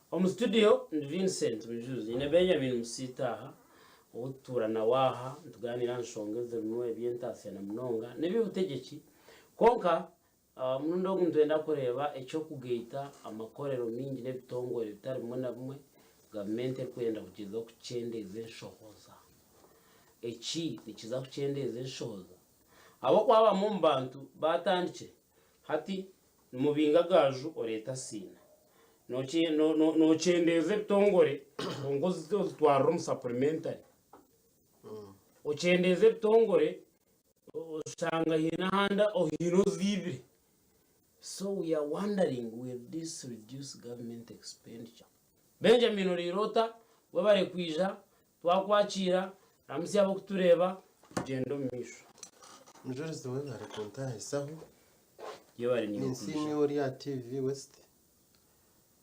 Studio Vincent Mujurizi ne Benjamin Musiita uturana waha tuganira nshongeze bimwe byentase na mnonga nebibutegeki konka mundo ngundenda kureba echo kugaita amakorero mingi nebitongore bitari bimwe na bimwe gavumenti kwenda kukiza kukyendeza enshohoza echi nikiza kukyendeza enshohoza abo kwaba mu bantu batandike hati mubinga gaju oreta sina no kyendeze bitongore ngo zitwara mu supplementary okyendeze bitongore usanga hina handa ohino zibire. So we are wondering, will this reduce government expenditure? Benjamin Rirota wabare kwija twakwakira ramsi abo kutureba gendo misho Mujurizi we bari konta isaho yo bari ni Nsimi ya TV West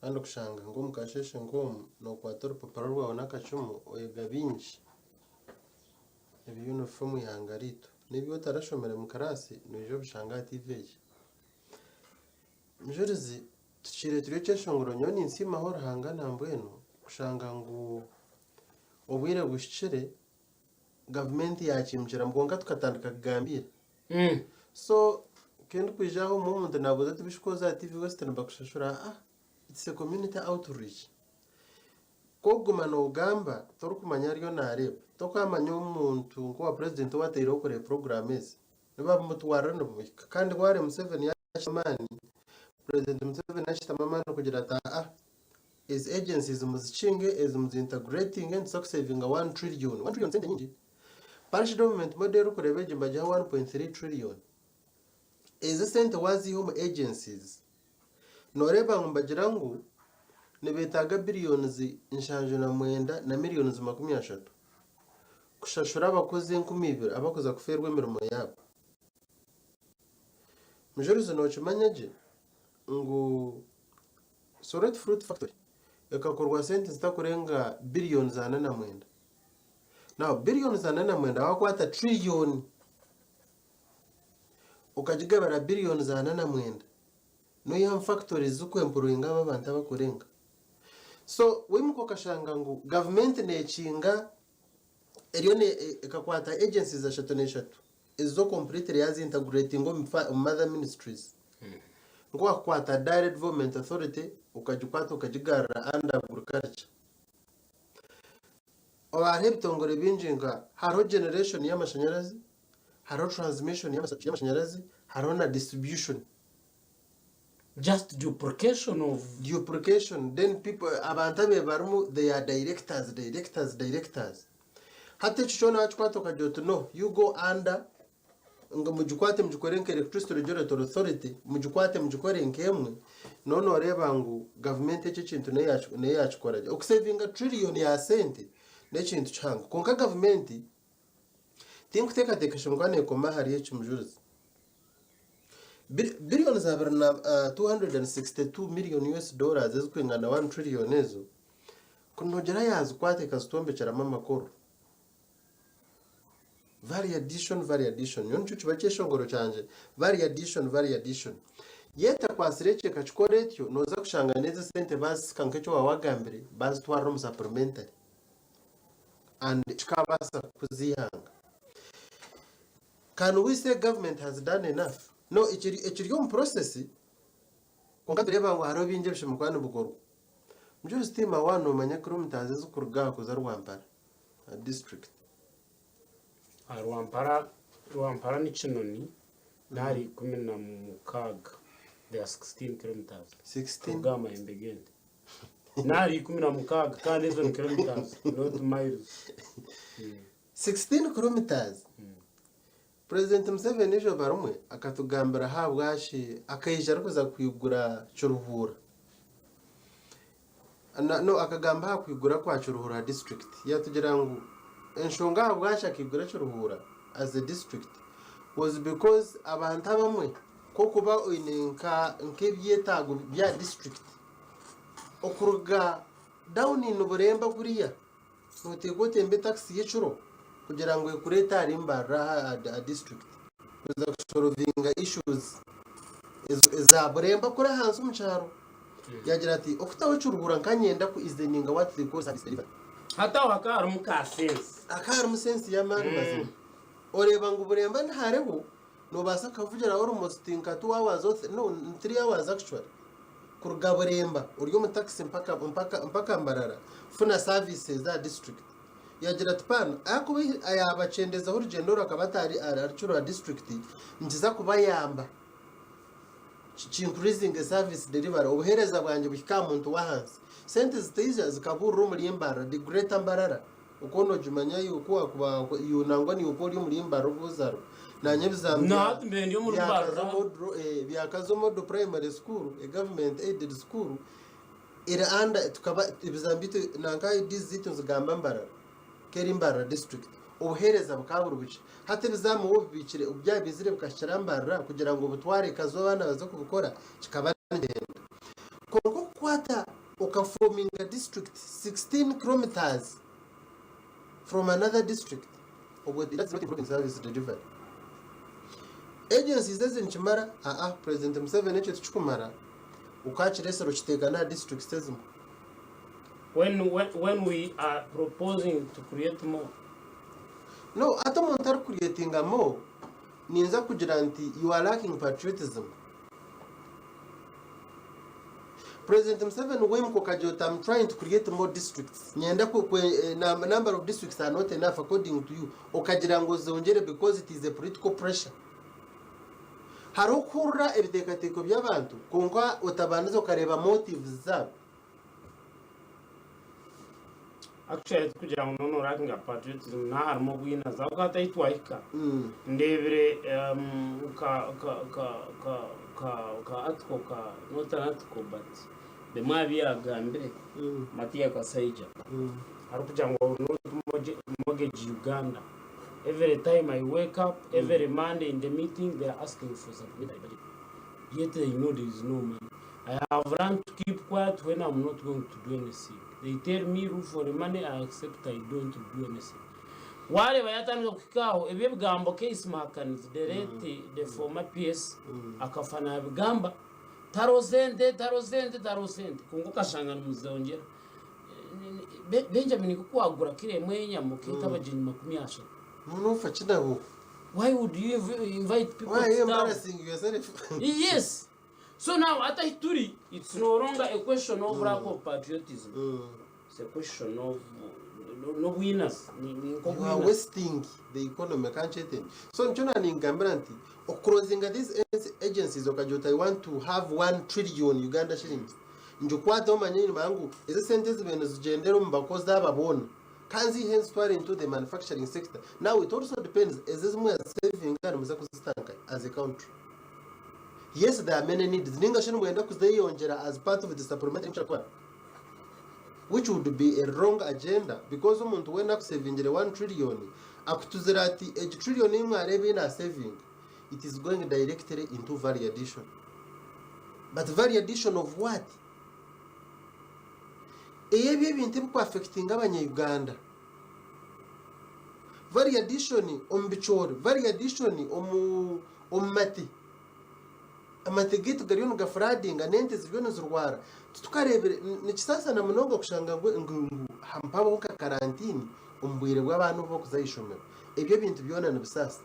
ando kushanga ngo mukasheshe ngo no kwatora papara rwawo nakacumu oyega binji ebi uniform yangarito nibiyo tarashomera mu karasi nijo bishanga TV. Mujurizi tukire turecheshongoro nyoni nsima hora hangana mbweno kushanga ngo obwire bushire gavumenti yakimjira mgonga tukatandika kugambira so kendo kwijaho mu muntu nabuze tubishikoza TV Western bakushashura it's a community outreach koguma no ugamba torukumanya ryo nareba tokwamanya umuntu ngo wa president watera okore programmes niba mutwara no kandi gware Museveni yashamani President Museveni yashitamama no kugira ata is agencies muzichinge is muzintegrating and stock saving 1 trillion sente nyingi parish government model kurebeje mbaje 1.3 trillion is sente wazi home agencies noreba ngumbagira ngo nebetaga billions inshanjo na mwenda na millions 30 kushashura abakozi 12 abakoza kuferwa imirimo yabo. Mujurizi no chimanyaje ngo Sorete Fruit Factory ekakorwa sente zitakurenga billions za mwenda. Now billions za mwenda wakwata trillion ukajigabara billions za mwenda no yam factories zukwempurunga abantu abakurenga. So wimuko kashanga ngo government nechinga eriyo ne ekakwata agencies za shatoneshatu izo completely yazi integrating mother ministries ngo akwata direct government authority ukajukwata ukajigara under agriculture oba ebitongore binjinga haro generation y'amashanyarazi haro transmission y'amashanyarazi haro na distribution just duplication then people abantabe barmu they are directors hata chichona akwata ukajoto no you go under ngo mujukwate mjukorenke electricity regulatory authority mujukwate mjukorenke emwe nono reba ngo government echo kintu ne yachikoraje okusavinga trillion ya sente ne kintu changu konka government tinkuteka tekashongane koma hari echo Mujurizi billions za barna 262 million US dollars ezikwengana 1 trillion ezo kunogera yazi kwate kazitombe charama makoro variation yonchu chibacheshongoro chanje variation yeta kwasireche kachikoretyo noza kushanga neze sente basi kankecho wawagambire basi twaro mu supplementary and chikabasa kuziyanga. Can we say government has done enough? No, ichiriyo process konkadireba ngo haro binje bishimukwana bukorwa Mujurizi tima wano manya kilometers ezukuruga kuza Rwampara district Rwampara ni Kinoni nari 16 there are 16 kilometers 16 gama imbegende nari 16 kandi ezo kilometers not miles 16 kilometers President Museveni ejo barumwe akatugambira habwashi akayija rukuza kwigura Cyuruhura no akagamba hakwigura kwa Cyuruhura district yatugira ngo enshonga habwashi akigura Cyuruhura as a district was because abantu abamwe ko kuba oinenka nkebyetago bya district okuruga down in Buremba kuriya notegote mbe taxi yechuro kugira ngo ikureta arimbara a district kuza solvinga issues za Buremba kuri hanze umucharo yagira ati okutawe churugura nkanyenda ku izeninga what they call service delivery hata wakara mukasense akara musensi ya mani mazima oreba ngo uburemba ntareho no basa kavugira almost in 2 hours or no 3 hours actually kurugaburemba uryo mu taxi mpaka mbarara funa services za district yagira ati pana akubi ayabacendeza urugendo rakabatari aracura district ngiza kubayamba increasing service delivery obuhereza bwanje bukika muntu wahansi sente zitija zikaburu muri imbara the greater mbarara ukono jumanya yuko akuba yunangwa ni ukori muri imbara buzaro nanye bizambya na tumbe ndi muri imbara byakazomo do primary school a government aided school ira anda tukaba bizambite nanka dizitu zigamba mbarara keri imbara district obuhereza bukaburu buce hate bizamu wo bicire ubyabizire bukasharambara kugira ngo butware kazo bana baza kubukora kikaba ndende kongo kwata forming a district 16 kilometers from another district that's not improving service delivery agencies doesn't chimara president Museveni echo tuchikumara ukachiresero chitegana district sezimo when we are proposing to create more no ata montar creating more ninza kugira nti you are lacking patriotism. President Museveni wemko kajota I'm trying to create more districts nyenda ku number of districts are not enough according to you okagira ngo zongere because it is a political pressure harokura ebitekateko by'abantu konka utabanza ukareba motives zabo actually kugira ngo no ranking patriotism na harimo gwina za ukata itwaika ndebere ka atko ka notanatko but the mabi agambe matia ka saija harukugira ngo no mortgage Uganda. Every time I wake up, every Monday in the meeting, they are asking for something. Yet they know there is no money. I have learned to keep quiet when I'm not going to do anything. They tell me room for the money, I accept I don't do anything. Wale bayatanga kukao ebye bigambo case makanizi the former PS akafana bigamba tarozende kunguka shangana muzongera Benjamin kukwagura kire mwenya mukita abajini 10. No, for why would you invite people? Why are you embarrassing yourself? Yes. So now, at Ituri, it's no longer a question of lack of patriotism. It's a question of no winners. You are wasting the economy, can't you think? So, I'm trying to closing these agencies, I want to have 1 trillion Uganda shillings. Njukwata omanyini mangu, is a sentence when it's gender because they have a bone. Kanzi hence far into the manufacturing sector. Now it also depends as this more saving as a country. Yes, there are many needs. As part of the supplementary income, which would be a wrong agenda because someone went up saving 1 trillion up to the 8 trillion in saving. It is going directly into value addition. But value addition of what? Ebi bintu affecting abanya-Uganda. Value addition ombichori, value addition omati. Amategeko gariyo gafradinga nente zibyo zurwara. Tukarebere nikisasa na munongo kushanga ngo hampabo ka karantini umbwire bw'abantu bo kuzayishomera. Ebyo bintu byona nibisasa.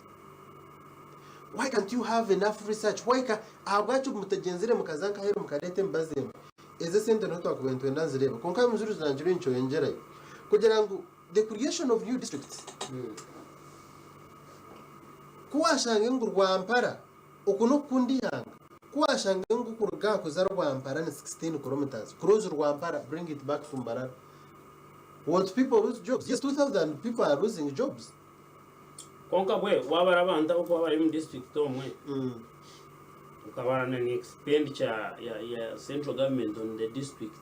Why can't you have enough research? Why ka abwacu mutegenzire mukazanka hero mukarete mbazemo. Eze sente no twakubento ndanzireba. Konka Mujurizi nanjye incho yengerayo. Kugira ngo the creation of new districts. Kuwashanga ngo Rwampara okuno kundi yanga. Kuwashanga ngo kuruga kuza Rwampara ni 16 kilometers. Close Rwampara, bring it back to Mbarara. What people lose jobs? Yes, 2,000 people are losing jobs. Konka bwe wabarabanda uko bari mu district omwe. Ukabana ni expenditure ya central government on the district.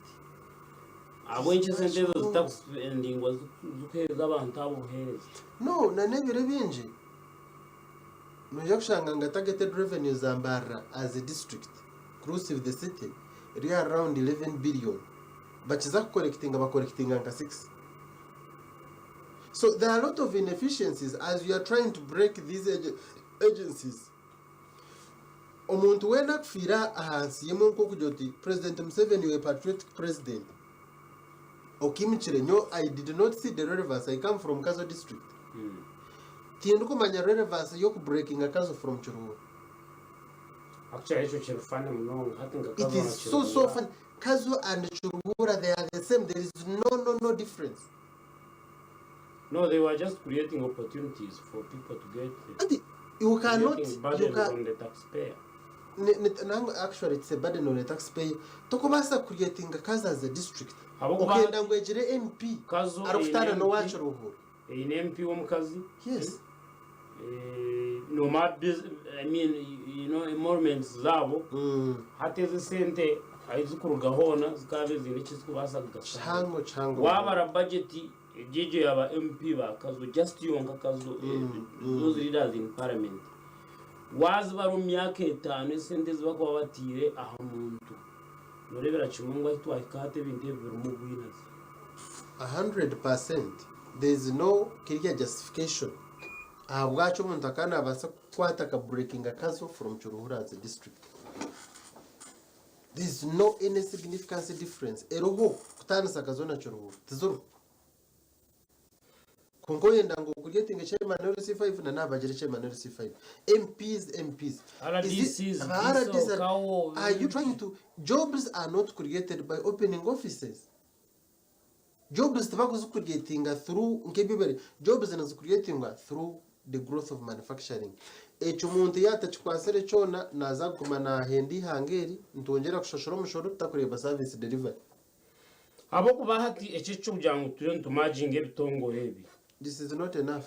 Abwenche sente zo tax spending was zukeza abantu abo heza. No, na nebire binje. Nujya kushanga nga targeted revenue za Mbarara as a district, inclusive the city, it are around 11 billion. But is that collecting nka 6. So there are a lot of inefficiencies as we are trying to break these agencies. omuntu wena kufira ahansi yemwe nko kujoti President Museveni we patriotic president okimichire nyo I did not see the relevance. I come from Kazo district. Tindu kumanya relevance yo ku breaking a Kazo from Chiruhura. Actually it's fun mnongo hatinga It is so fun. Kazo and Chiruhura, they are the same. There is no difference. No, they were just creating opportunities for people to get And you cannot on the taxpayer. Actually it's a burden on the taxpayer. Tokobasa creating a Kazo as a district. Okay, ndangwegere MP arufutana no wacu Ruhura. In MP w'umukazi? Yes. No I mean, you know, emoluments zabo hateze sente ayizikuruga hona zikabe zinichizwe basaga chango wabara budget jeje yaba MP bakazo just yonga kazo those leaders in parliament wazi baro myaka 5 sente zibako batire aha muntu norebera chimungwa twakate binte birumugwinaza 100%. There is no clear justification. Abwacho umuntu akana abasa kwataka breaking a Kazo from Chiruhura as a district. There is no any significant difference. Eroho kutanisa Kazo na Chiruhura tizuru kongo yenda ngo kugetinga chairman LC5 na nabagire chairman LC5 MPs are you trying to jobs are not created by opening offices. Jobs tabakuzu creating through nkebibere jobs nazo creating through the growth of manufacturing. Echo muntu yatachikwasere chona naza kumana hendi hangeri ntongera kushoshora mushoro tutakureba service delivery abo kubahati echicho byangu turi ntumajinga ebitongore ebi. This is not enough.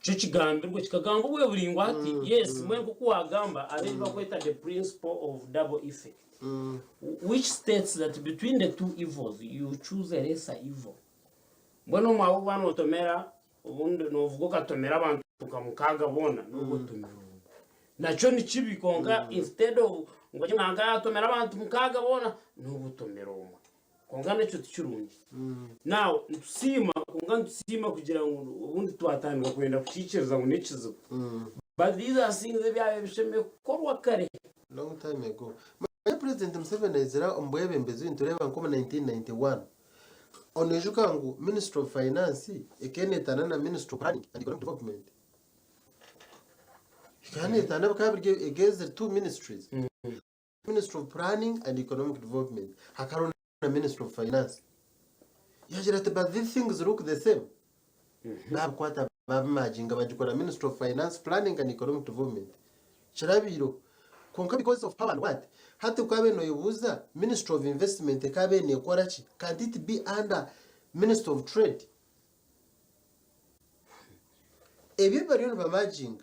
Chichigambirwe chikagamba bwe buringwa ati yes mwe kukuwagamba areba kweta the principle of double effect. Which states that between the two evils you choose a lesser evil. Mbona mwawo bana otomera ubundi novugo katomera abantu tukamukaga bona n'ubwo tumira. Nacho ni chibi konga instead of ngoje nanga yatomera abantu mukaga bona n'ubwo tumira umwe. Konga nacho tuchirungi. Now tusima konga tusima kugira ngo ubundi twatanga kwenda kuciciriza ngo nikizo. But these are things that byabe bisheme korwa kare long time ago. President Museveni izira ombwebe mbezu ntureba nko 1991 onejuka ngo Minister of Finance ekenetana na Minister of Planning and Economic Development kanetana bakabirge against two ministries. Minister of Planning and Economic Development hakarona na Minister of Finance yagira ati but these things look the same. Nakwata babimajinga bajikora Minister of Finance, Planning and Economic Development charabiro konka because of power and what hati ukabe no yubuza Minister of Investment ekabe ne korachi can it be under Minister of Trade. Everybody on bamajing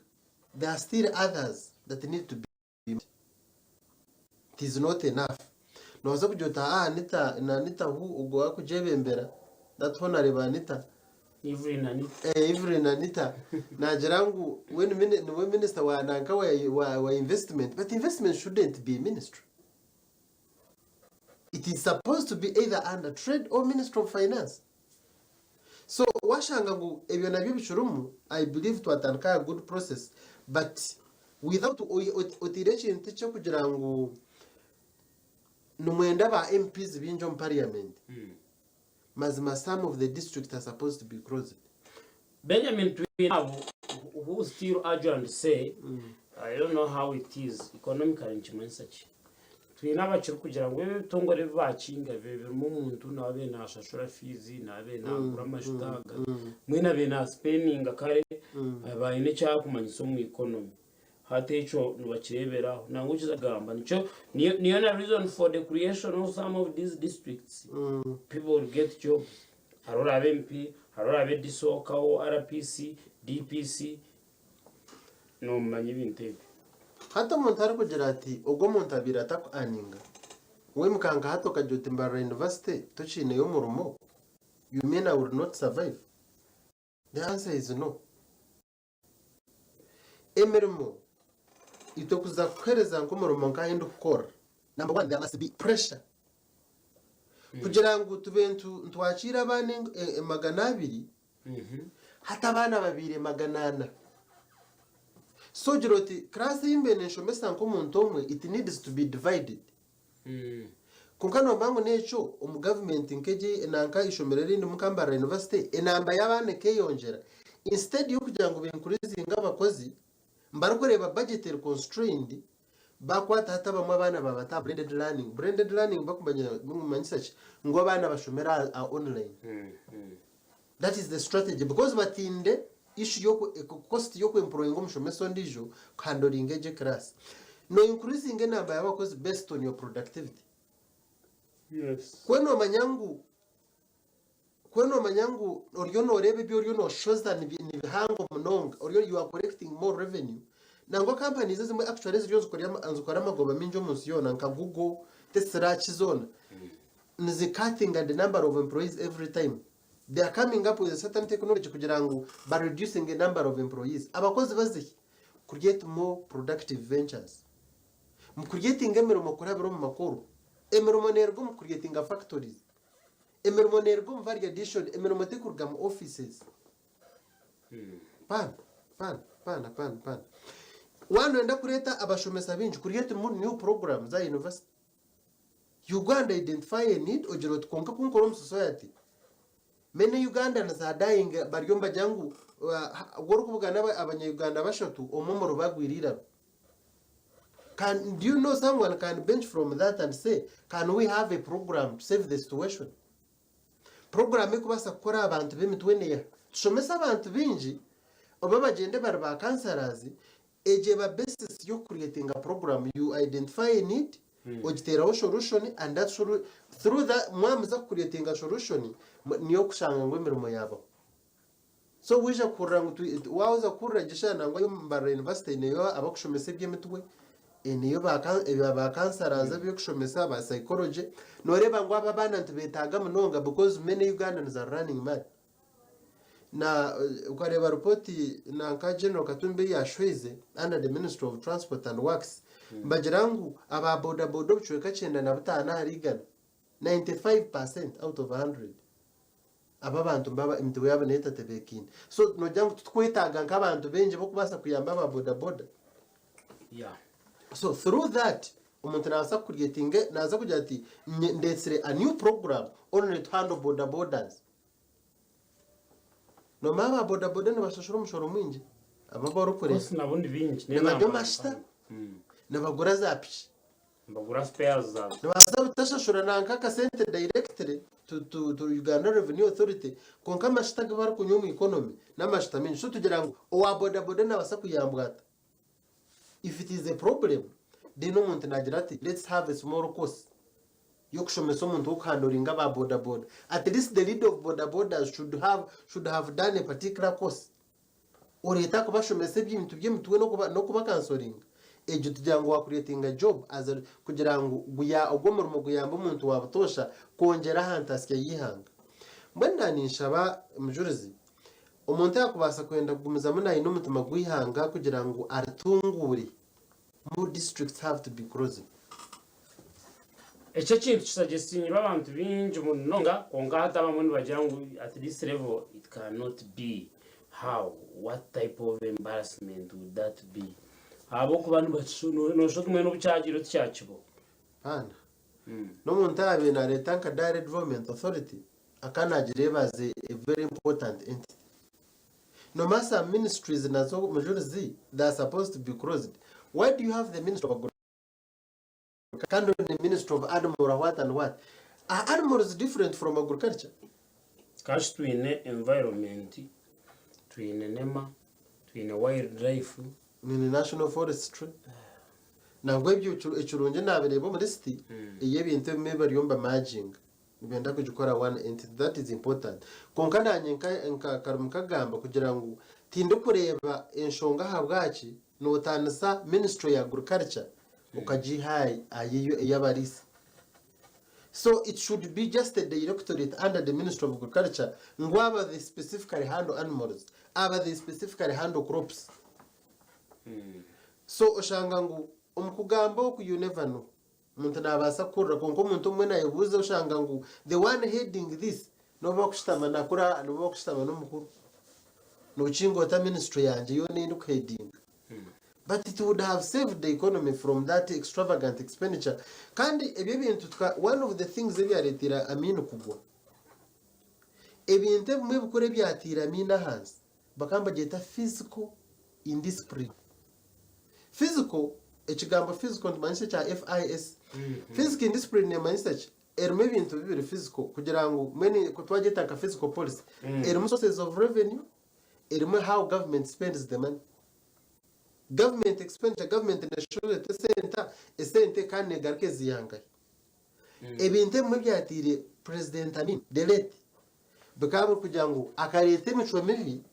there are still others that need to be. It is not enough. No waza kujota Anita hu ugo akujebembera that honorable Anita Every Anita Najarangu when minister wa nanka wa investment, but investment shouldn't be ministry. It is supposed to be either under trade or Minister of Finance. So washangagu ebyo nabyo bichurumu I believe to atanka a good process, but without otiration techo kugira ngo numwenda ba MPs binjo parliament. Mazima some of the districts are supposed to be closed. Benjamin Twine who still argue and say I don't know how it is economically in Chimensachi. Twine abachiri kugira ngo ebitongore bakinga bebe mu muntu nabe nashashura fizi nabe nagura mashitaga mwina be na spending kare abayine cya kumanyiso mu economy hatecho nubakireberaho nango kizagamba niyo na reason for the creation of some of these districts. People will get jobs. Harora MP, harora bediso kao RPC, DPC no manyi bintebe. Hata montaro kugira ati ogo montabira atako aninga. We mukanga hato kajote Mbara University tochine yo murumo. You mean I will not survive? The answer is no. Emermo itokuza kuhereza nko murumo nkahendo kukora. Number one, there must be pressure. Kugira ngo tubentu ntwakira abane 200 hata abana babiri 800. so jiroti class imbe nshomesa nko muntu omwe it needs to be divided kunkano bango necho government nkeje nanka ishomero rindi mukambara university enamba y'abana keyongera instead yo kugira ngo binkurizinga abakozi mbara kureba budgetary constrained bakwata hata bamwe abana babata blended learning bakumanya mumanyisa ngo abana bashomera online that is the strategy because batinde issue yo cost yo employing umushomesa ndijo handling eje class no increasing enamba y'abakozi based on your productivity. Yes. Kweno manyangu oriyo no rebe bi oriyo no shoza ni bihango munonga oriyo you are collecting more revenue nango companies zimwe actually ziriyo zikora amagoba minjo munsi yona nka Google Tesla chizona nizi cutting and the number of employees every time they are coming up with a certain technology kugira ngo by reducing the number of employees abakozi bazihi create more productive ventures mu creating emirimo kurabiro mu makuru emirimo nergo mu creating factories emirimo nergo mu variation emirimo tekurga mu offices pan wano enda kureta abashomesa binji create more new programs za university Uganda identify a need ojero tkonka kunkoro mu society many Ugandans are dying baryomba jangu goro kubugana abanya-Uganda bashatu omomoro bagwirira. Do you know someone can bench from that and say, can we have a program to save the situation? Program ikubasa kukora abantu b'emitwene ya tushomesa abantu binji oba bagende bari ba cancers eje ba basis yo creating a program you identify a need ojiteraho solution and that through that mwamuza creating a solution niyo kushanga ngo emirimo yabo. So wisha kurangu wauza kuragishana ngo yo mbara university niyo abakushomesa by'emitwe niyo ba cancers byo kushomesa ba psychology noreba ngo aba bana ntibetaga munonga because many Ugandans are running mad. Na ukareba report na ka General Katumbi yashweze under the Ministry of Transport and Works mbagirangu aba boda buchweka 95 harigana 95% out of 100 aba bantu mbaba imitiwe yabo neta tebekini so nojangu tukwetaga nk'abantu benje bo kubasa kuyamba aba boda yeah. So through that umuntu naza creating naza kugira ati ndetsere a new program only to handle borders no mama boda nabashashura umushoro mwinji ababa rukore nabundi binji nabajyo mashita nabagura zapi mbagura spares za nabaza butashashura nanka ka center directly to Uganda Revenue Authority konka mashita gabar kunyuma economy namashita minji so tugira ngo owa boda nabasa kuyambwata. If it is a problem, they know umuntu nagira ati let's have a small course yo kushomesa umuntu ukhandoringa ba boda at least the lead of boda should have done a particular course or itako bashomesa by'ibintu by'emitwe no kuba counseling ejo tugira ngo creating a job as kugira ngo guya ogomormo guyamba umuntu wabutosha kongera hantasike yihanga mbona ninshaba Mujurizi umuntu yakubasa kwenda kugumiza munayi n'umutima gwihanga kugira ngo aratungure more districts have to be closed. Echo kintu kisuggesting abantu binji munonga konga hata bamwe bagira ngo at this level it cannot be. How? What type of embarrassment would that be? Abo kubantu batshuno no shokumwe no bucyagiro cyakibo. Pana. No muntu abe na leta nka direct development authority akanagireba as a very important entity. No matter ministries nazo Mujurizi they are supposed to be closed. Why do you have the Ministry of Agriculture? The Ministry of Animal what and what? Animal is different from agriculture. Cash Twine environment, Twine nema, Twine wildlife, Twine national forestry. Now web you echurunje na berebo muri city eyebintu meba ryomba merging. Ibenda kujukora one entity that is important. Konkana nka karumukagamba kugira ngo tinde kureba enshonga habwaci no tanasa Ministry ya Agriculture ukajihai ayiyo yabarisi. So it should be just a directorate under the Ministry of Agriculture ngwaba they specifically handle animals aba they specifically handle crops. So oshangangu umkugambo ku you never know muntu nabasa kurra konko muntu umwe nayibuze oshangangu the one heading this no bakushitama nakura no bakushitama no mukuru no chingo ta ministry yanje yo nindi heading but it would have saved the economy from that extravagant expenditure. Kandi ebyo bintu one of the things ebyaretera amino kugwa ebintu bimwe bikore byatira amina hansi bakamba geta physical indiscipline. Physical ekigambo physical ntmanyise kya FIS. Physical indiscipline nemanyise ki erume bintu bibiri physical kugira ngo many kutwageta ka physical policy erume sources of revenue erume how government spends the money. Government expenditure, government national sente kandi negaruke ziyanga ebintu bimwe byatire president amin delete bakaba kugira ngo akarete imico mibi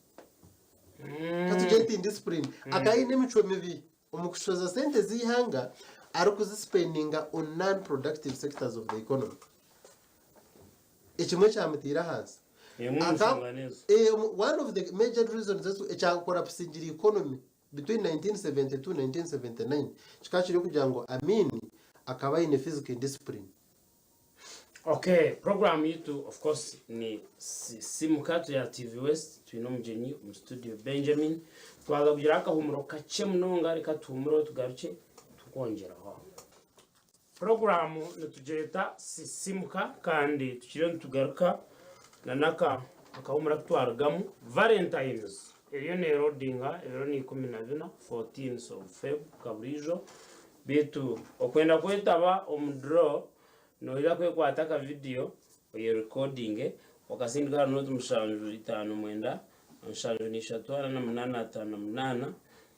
katugete indiscipline akayine imico mibi umukushoza sente zihanga ari kuzispendinga on non-productive sectors of the economy. Ekimwe cyamutira hansi one of the major reasons is collapsing the economy between 1972 and 1979 chikachiri kugira ngo amini akaba ine physical discipline. Okay, program yitu of course ni Sisiimuka ya TV West twino mjenyi mu studio Benjamin twaza kugira akahumuro kace munonga reka tumuro tugaruke tukongera ho. Program nitujeta Sisiimuka kandi tukire tugaruka nanaka akahumura twaragamu Valentines eriyo ne rodinga ero ni 14 14th of Feb kaburijo bitu okwenda kwetaba omudro no ila kwe kwataka video oye recording wakasindika no tumushanju 5 mwenda nshanju ni 3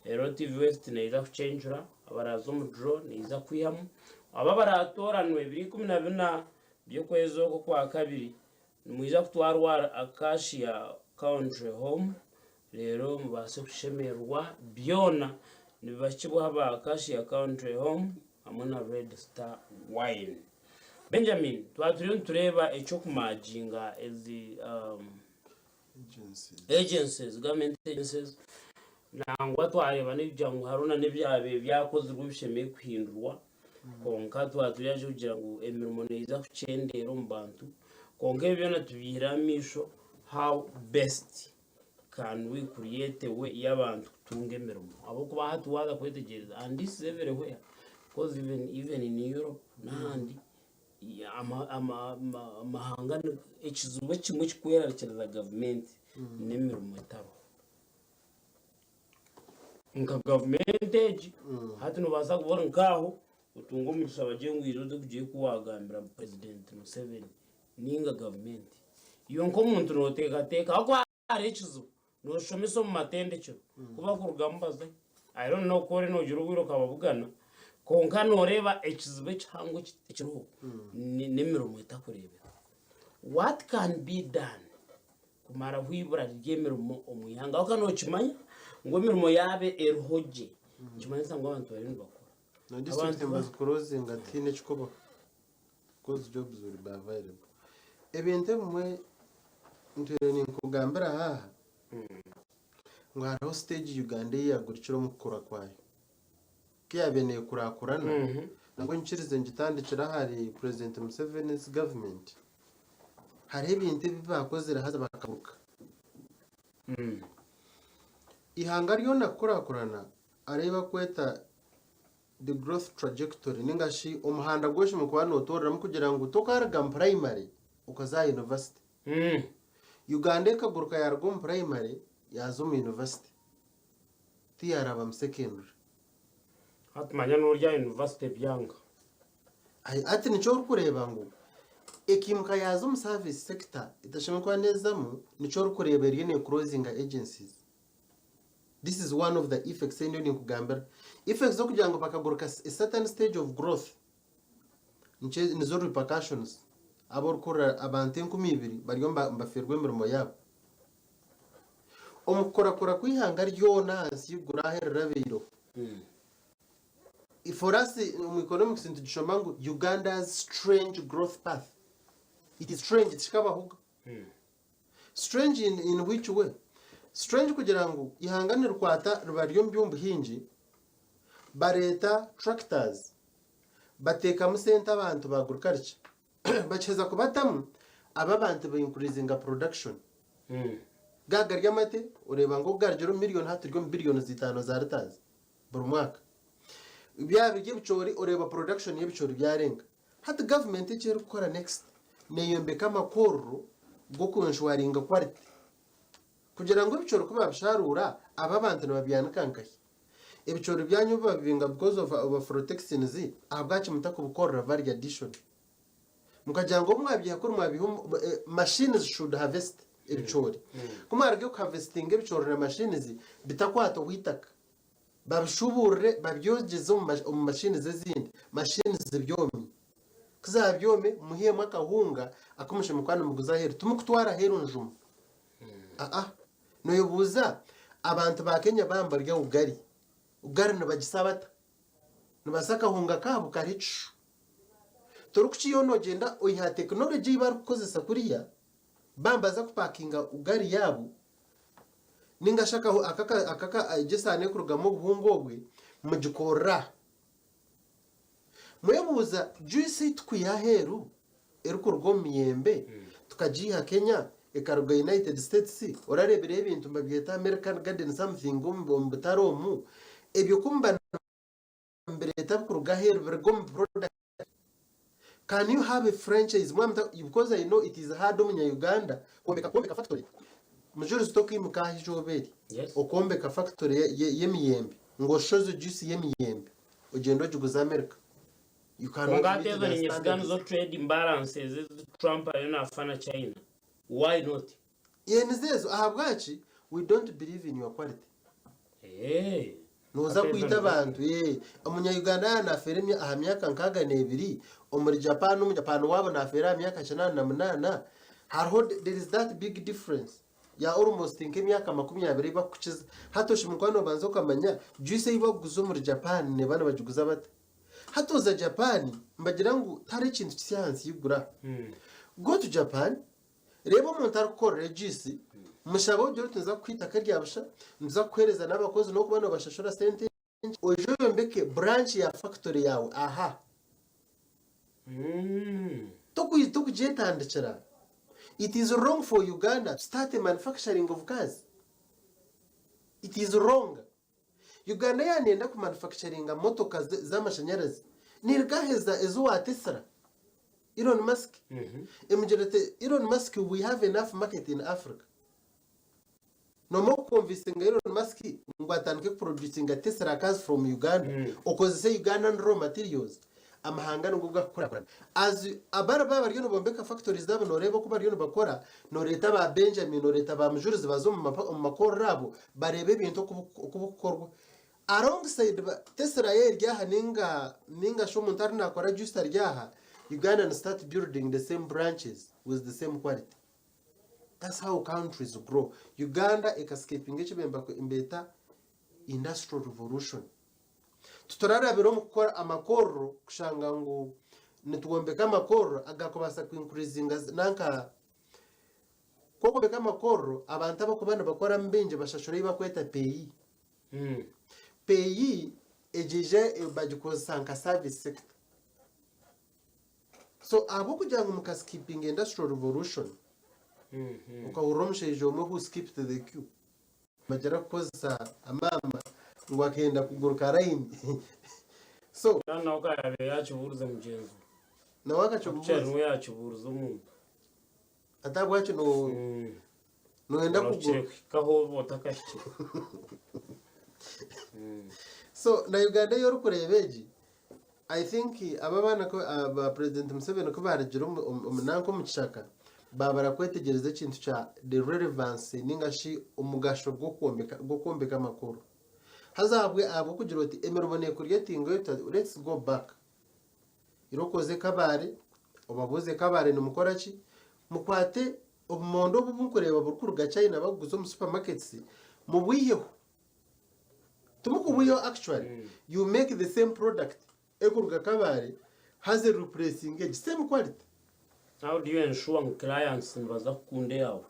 ero TV West ne ila kuchenjura abarazo omudro ne iza kwihamu ababaraatoranwe 2014 byo kwezo ko kwa kabiri muiza kutwarwa Acacia Country Home rero mubase kushemerwa byona nibakibwa ba Acacia Country Home amona Red Star Wine. Benjamin twaturiyo tureba echo kumajinga ezi agencies government agencies nangwa twareba n'ibyangu haruna n'ibyabe byakozwe bishemeye kuhindurwa konka twaturiyaje kugira ngo emirimo neza kucendera mu bantu konke byona tubiramisho how best can we create a way y'abantu tunge mirimo abo kuba hatuwaza kwetegereza and this is everywhere because even in Europe nandi amahanga ekizuba kimwe kikwerekereza government n'imirimo etaro nka government age hati no baza kubona nkaho utungo mugisaba jengwiro do kugiye kuwagambira president Museveni ninga government iyo nko muntu noteka ako ari ekizuba no shomiso mu matendekero kuba ku rugambaza I don't know kore no juru wiro kabavugana konka noreba ekizibe cyango kiruho n'imirimo itakurebe. What can be done kumara hwibura ry'emirimo omuyanga okano kimanya ngo emirimo yabe eruhoje kimanya sangwa abantu bari bakora no district was closing atine chikoba cause jobs will be available ebintu mwe ntwere ni kugambira haha ngo hariho stage Uganda yagurikira mukura kwayo kiyabeneye kurakurana nabwo nchirize ngitandikira hari President Museveni's government hari ibintu bibakozera haza bakabuka ihanga ryo nakurakurana areba kweta the growth trajectory ningashi omuhanda gwoshi mukwana otorera kugira ngo tokaraga primary ukaza university Uganda ikaguruka yargo primary yazo mu university tiyaraba mu secondary atmanya n'urya university byanga ati nico kureba ngo ekimuka yazo mu service sector itashimikwa neza mu nico kureba rine closing agencies. This is one of the effects in ni kugambira effects zo kugira ngo bakaguruka a certain stage of growth nizo repercussions abor kora abantu 12 bariyo mbafirwe mirimo yabo omukora kwihanga ryona asiyugura herabiro for us in economics into Gishomangu Uganda's strange growth path. It is strange, it's kabahuga. Strange in which way? Strange kugira ngo ihangane rwata rubariyo mbyumbu hinji bareta tractors bateka mu center abantu bagurukarike bacheza kubatamu aba bantu ba increasing production gagarya mate ureba ngo garjero million hatiryo billion zitano za retazi buri mwaka byaba iby'ibicori ureba production y'ibicori byarenga hati government icyo gukora next neyombeka amakoro go kunshwaringa quality kugira ngo ibicori kuba bisharura aba bantu babyankankaye ibicori byanyu babinga because of aflatoxins ahabwacu mutako bukorera value addition mukagira ngo mwabyiha kuri machines should harvest ibicori kumarage ko harvesting ibicori na machines bitakwato witaka babishuburre babyogeze mu machines zindi machines zibyomi kuzabyome muhiyemo akahunga akomushe mukwana muguzahera tumukutwara hero njuma noyobuza abantu ba Kenya bambarya ugari nabagisabata nabasaka hunga kabo karicu torukuchiyo nogenda oyiha technology barukozesa kuriya bambaza kupakinga ugari yabo ningashaka akaka ajesane kurugamo buhungogwe mugikora muyabuza juice twiyaheru erukurwo miyembe tukajiha Kenya ekaruga United States orarebere ibintu mbabyeta American Garden something mbutaromu ebyo kumba mbere tabukuruga heru bergom product. Can you have a franchise because I know it is hard on Uganda kombeka factory Mujurizi toki mukahijoberi okombeka factory yemiyembe ngo shozo juice yemiyembe ugendo juguza America you cannot even in Uganda zo trade imbalances Trump afana China. Why not? Yenizezo ahabwachi we don't believe in your quality. Noza kwita abantu umunya-Uganda na feremye ahamyaka nkaga nebiri omuri Japan wabo na fera myaka 88 harho there is that big difference ya almost nk'imyaka 20 bakukiza hatoshi mukwano banzo kamanya juice ibaguzo muri Japan ne bana bajuguza bata hatoza Japan mbagira ngo tari ikintu cy'isiyansi yigura go to Japan reba umuntu arukora juice mushabo byo tuza kwita karyabasha nza kwereza n'abakozi no kubana bashashora sente ojo mbeke branch ya factory yawe tukujeta it is wrong for Uganda to start a manufacturing of gas. It is wrong. Uganda yanenda ku manufacturing motoka z'amashanyarazi nirgaheza ezuwa Tesla Elon Musk Elon Musk we have enough market in Africa. No more convincing Elon Musk ngwatanke producing a Tesla cars from Uganda because say Ugandan raw materials amahanga ngo gakora as abara bari no bombeka factories zabo no rebo kuba no bakora no leta ba Benjamin no leta ba Mujurizi bazo mu makoro rabo barebe ibintu kubukorwa alongside Tesla yeryaha ninga show muntari nakora juice ryaha Uganda and start building the same branches with the same quality. That's how countries grow. Uganda escaping ekibemba ko imbeta industrial revolution. Tutorarabiro mu gukora amakoro kushanga ngo nitugombeka amakoro agakobasa ku increasinga nanka kogombeka amakoro abantu abakubana bakora mbinje bashashore bakweta peyi peyi ejeje bagikoza nka service sector. So abo kugira ngo mukaskiping industrial revolution ukawuromshe jomo who skipped the queue majara koza amama ngwakenda kuguruka line so na ukayabe yachuburuza mujenzo na wakachuburuza yachuburuza umuntu atabwacho no enda kuguruka kaho botakashye so na Uganda yo rukurebeji I think ababana ko President Museveni ko baragira umunanko mu kishaka babara kwetegereza ikintu cha the relevance ningashi umugasho gwo kombeka makuru hazabwe abo kugira ati emerubone creating let's go back irokoze kabare obabuze kabare numukoraki mukwate obumondo bumukoreba bukuruga China baguzo mu supermarkets mu bwiyeho tumukubuyo actually you make the same product ekuruga kabare has a replacing the same quality. How do you ensure clients baza kunde yawe?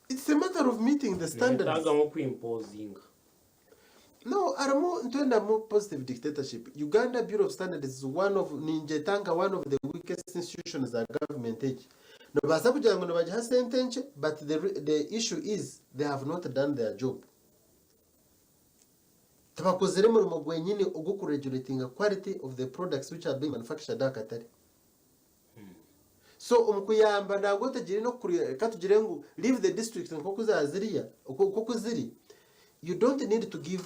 It's a matter of meeting the standards. Tagamo kuimposing. No, aramo ntwenda mo positive dictatorship. Uganda Bureau of Standards is one of the weakest institutions at government age. No basa kugira ngo baje ha sentence, but the issue is they have not done their job. tabakozere muri mugwenyine ugukuregulating quality of the products which are being manufactured akatari. So umukuyamba ntabwo tagire no katugire ngo leave the district nko kuzaziriya uko kuziri. You don't need to give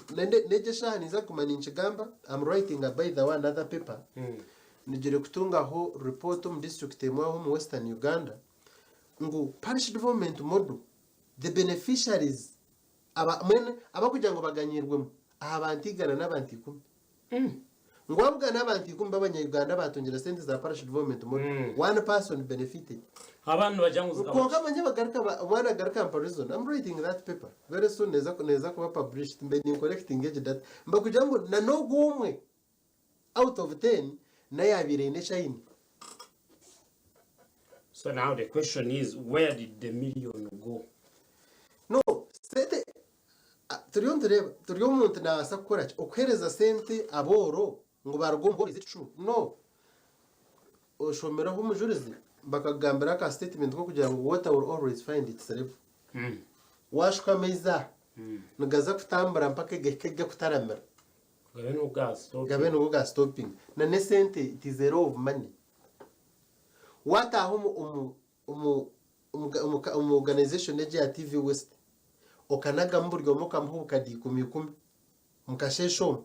nejesha niza kumanincha gamba. I'm writing by the one other paper. Nigire kutunga ho report mu district emwe ho mu Western Uganda ngo parish development model the beneficiaries abakugira ngo baganyirwemo abantigana n'abanti 10 ngo abwa n'abanti 10 b'abanyarwanda batongera sente za parish development model one person benefited abantu bajanguza ko kamanye bagaruka wana garuka comparison. I'm writing that paper very soon neza kuba published mbe ni correcting age that mbakugira ngo na no gumwe out of 10 na yabire ne shine. So now the question is, where did the million go? No, sente turiyo muntu na sakora okhereza sente aboro ngo barugombo is it true? No. Oshomera ho Mujurizi bakagambira ka statement ko kugira ngo water will always find its level. Washka meza. Nagaza kutambara mpaka geke kutaramira. Gabe no gas stopping. Na ne sente it is a row of money. What are organization neje ya TV West okanaga mburyo mukamhu kadi 10 mukashesho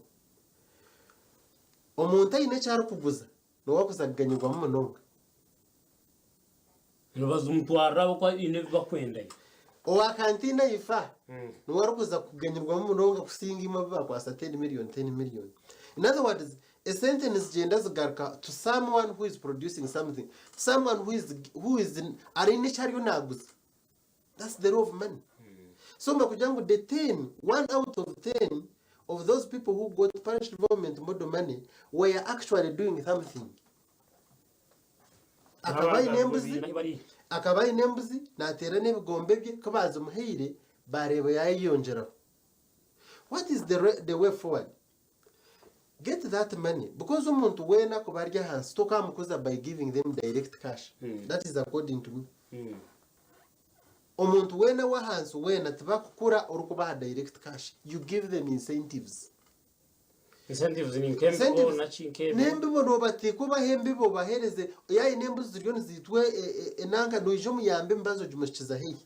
omuntu ine cyaro kuguza no wakuzaganyirwa mu nonga nibaza umutwara ko ine bakwenda owa kantina ifa no warukuza kuganyirwa mu nonga kusinga imaba kwa 10 million. In other words, a sentence gender zigarka to someone who is producing something, someone who is initially naguza. That's the row of money. So makujangu the 1 out of 10 of those people who got parish development model money were actually doing something. Akabaye nembuzi na terane bigombe bye kabaza muhire bareba yayiyongera. What is the way forward? Get that money because umuntu wena kubarya hansi toka mukoza by giving them direct cash. That is according to me. Umuntu wena wa hansi wena tabakukura urukubaha direct cash. You give them incentives. Incentives in kembo na chinkembo. Nembe bono bati kuba hembe bo bahereze yayi nembu ziryo nzitwe enanga nojo muyambe mbazo jumushikiza heyi.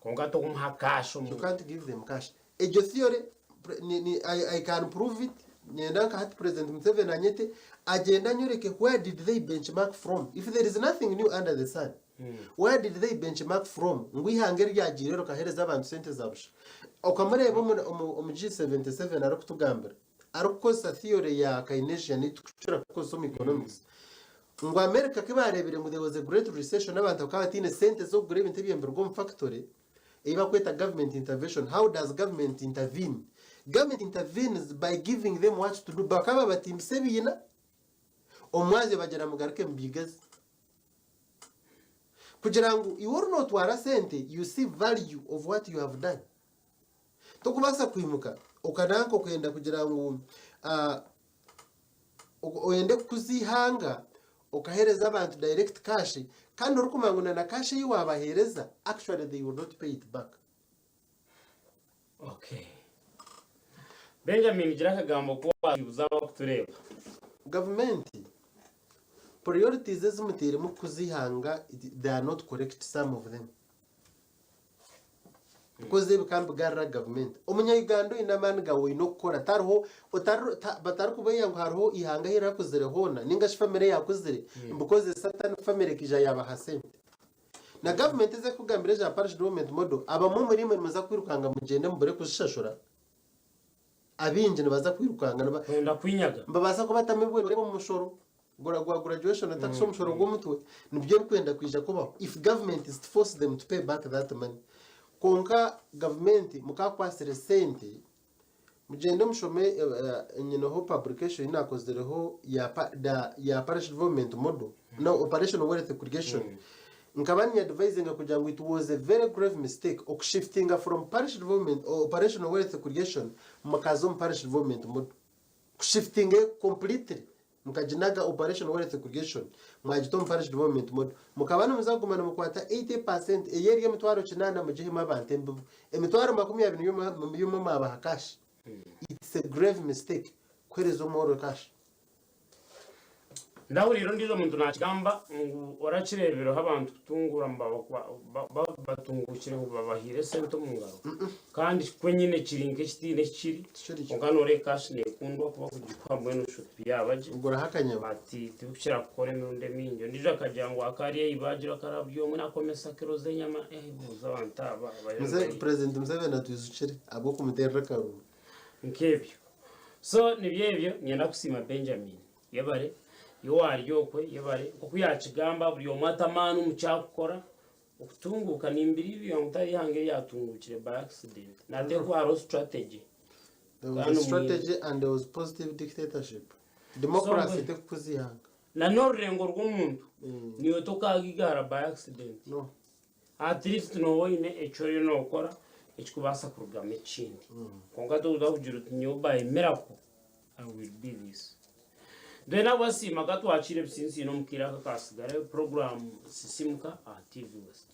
Konga to kumha cash You can't give them cash. Ejo theory I can prove it. Nyendanka hat President Museveni anyete agenda nyoreke where did they benchmark from? If there is nothing new under the sun, where did they benchmark from? Ngwihangere ryagirero kahereza abantu sente zabusha. Okamureba mu G77 arokutugambira. Arokosa theory ya Keynesian itukuchura koso economics. Ngo America kibarebere mu there was a great recession abantu kabatine sente zo kugura ibintu by'embirgo factory. Eba kweta government intervention. How does government intervene? Government intervenes by giving them what to do. Bakaba batimsebiyina omwaze bagera mugaruke mbigazi kugira ngo you are not wara sente, you see value of what you have done. Tokubasa kwimuka okananko kwenda kugira ngo oyende kuzihanga okahereza abantu direct cash kandi urukumanguna na cash yiwabahereza actually they will not pay it back. Okay. Benjamin gira kagambo kwa uzaba kutureba. Government priorities ezimutire mu kuzihanga they are not correct, some of them. Because they become garra government. Umunya-Uganda inamani gawe inokora tariho batarukubaye ngo hariho ihanga hira kuzire hona ninga family yakuzire because certain family kija yaba hasente. Na government ze kugambira ja parish development model abamo muri muza kwirukanga mugende mbere kuzishashura. Abinje baza kwirukanga kwenda kwinyaga mbabaza ko batamebwe mu mushoro gura graduation and tax mushoro gomutwe nibyo kwenda kwija kubaho if government is to force them to pay back that money. Konka government mukakwasire sente mugende mushome nyino ho publication inakozereho ya parish development model no operational wealth creation. Nkabani advising kugira ngo it was a very grave mistake of shifting from parish development or operational wealth creation makazo parish development model shifting completely mukajinaga operational wealth creation mwajito parish development model mukabana muzagumana mukwata 80% eyeri emitwaro kinana mugihe mabantembu emitwaro 20 yumo mabahakashi it's a grave mistake kwereza omoro cash ndahuriro ndizo muntu nakigamba ngu orakirebero abantu kutungura batungukire babahire sente mu ngaro kandi kwe nyine kirinke kitine kiri ongano re cash ne kundwa kuba kugikwa mweno shopi yabaje ugura hakanya bati tubukira kukora emirunde minjo ndijo akagira ngo akariye ibagira akarabyo mwe nakomesa kiro zenyama buza bantaba muze president Museveni atuzukire abo kumuterera karu nkebyo so nibyebyo nyenda kusima Benjamin yebare yowaryokwe yebare okuyakigamba buri omatamanu mucyakora okutunguka nimbiri byo mutari hange yatungukire by accident nande kwaro strategy there was a strategy and there was positive dictatorship democracy tekuzihanga na norengo rw'umuntu niyo tokagigara by accident no at least no woine echo yo nokora ekikubasa kurugama ekindi konga tuza kugira utinyo by miracle I will be this then abasima gatwakire bisinsi no mukira kakasigara program Sisiimuka TV West